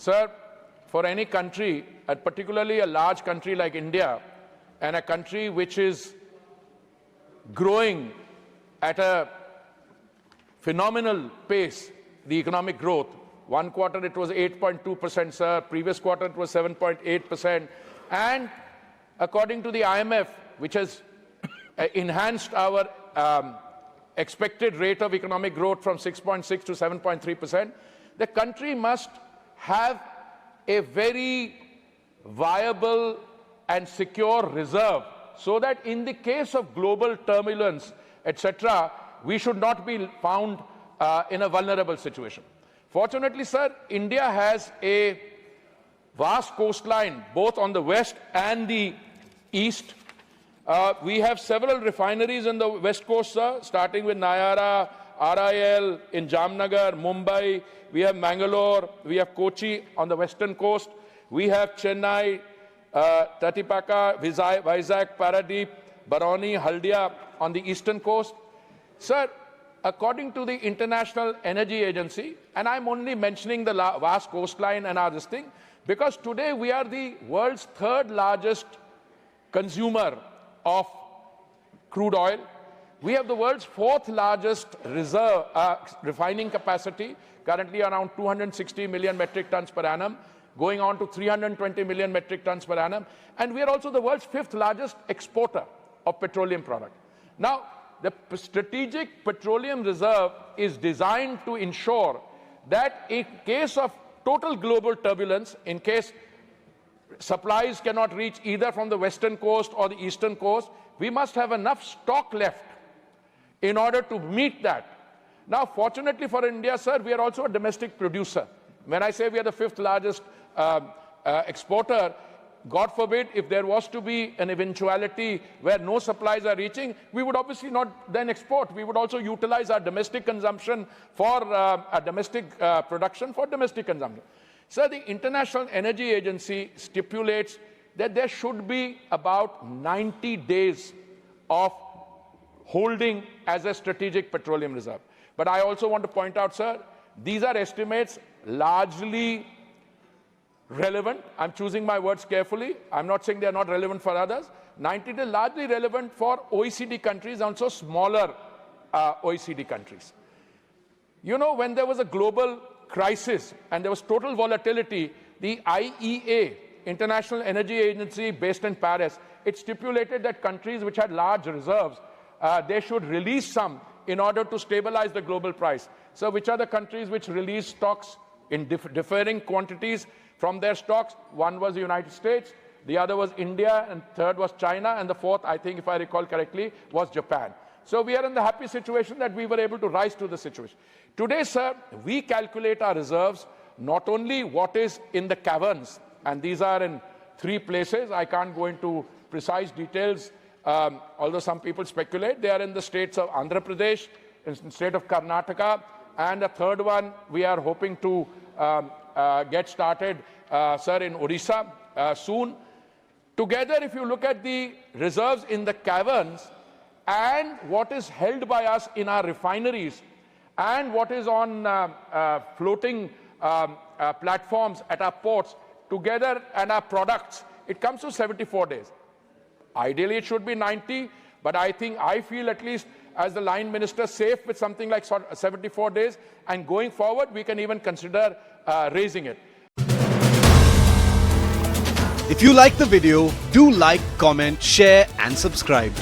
Sir, for any country, particularly a large country like India, and a country which is growing at a phenomenal pace, the economic growth. One quarter it was 8.2%, sir. Previous quarter it was 7.8%. And according to the IMF, which has enhanced our expected rate of economic growth from 6.6 to 7.3%, the country must have a very viable and secure reserve so that in the case of global turbulence, etc., we should not be found in a vulnerable situation. Fortunately, sir, India has a vast coastline, both on the west and the east. We have several refineries on the west coast, sir, starting with Nayara, RIL in Jamnagar, Mumbai. We have Mangalore, we have Kochi on the western coast. We have Chennai, Tatipaka, Vizag, Paradeep, Barauni, Haldia on the eastern coast. Sir, according to the International Energy Agency, and I'm only mentioning the vast coastline and this thing, because today we are the world's third largest consumer of crude oil. We have the world's fourth largest reserve refining capacity, currently around 260 million metric tons per annum, going on to 320 million metric tons per annum. And we are also the world's fifth largest exporter of petroleum product. Now, the strategic petroleum reserve is designed to ensure that in case of total global turbulence, in case supplies cannot reach either from the western coast or the eastern coast, we must have enough stock left in order to meet that. Now, fortunately for India, sir, we are also a domestic producer. When I say we are the fifth largest exporter, God forbid, if there was to be an eventuality where no supplies are reaching, we would obviously not then export. We would also utilize our domestic consumption for domestic production for domestic consumption. Sir, the International Energy Agency stipulates that there should be about 90 days of holding as a strategic petroleum reserve. But I also want to point out, sir, these are estimates largely relevant. I'm choosing my words carefully. I'm not saying they're not relevant for others. 90 days largely relevant for OECD countries, also smaller OECD countries. You know, when there was a global crisis and there was total volatility, the IEA, International Energy Agency based in Paris, it stipulated that countries which had large reserves, they should release some in order to stabilize the global price. So which are the countries which release stocks in differing quantities from their stocks? One was the United States, the other was India, and third was China, and the fourth, I think, if I recall correctly, was Japan. So we are in the happy situation that we were able to rise to the situation. Today, sir, we calculate our reserves, not only what is in the caverns, and these are in 3 places. I can't go into precise details, although some people speculate. They are in the states of Andhra Pradesh, in the state of Karnataka, and the third one we are hoping to get started, sir, in Odisha soon. Together, if you look at the reserves in the caverns and what is held by us in our refineries and what is on floating platforms at our ports, together and our products, it comes to 74 days. Ideally, it should be 90, but I feel at least as the line minister safe with something like 74 days, and going forward, we can even consider raising it. If you like the video, do like, comment, share and subscribe.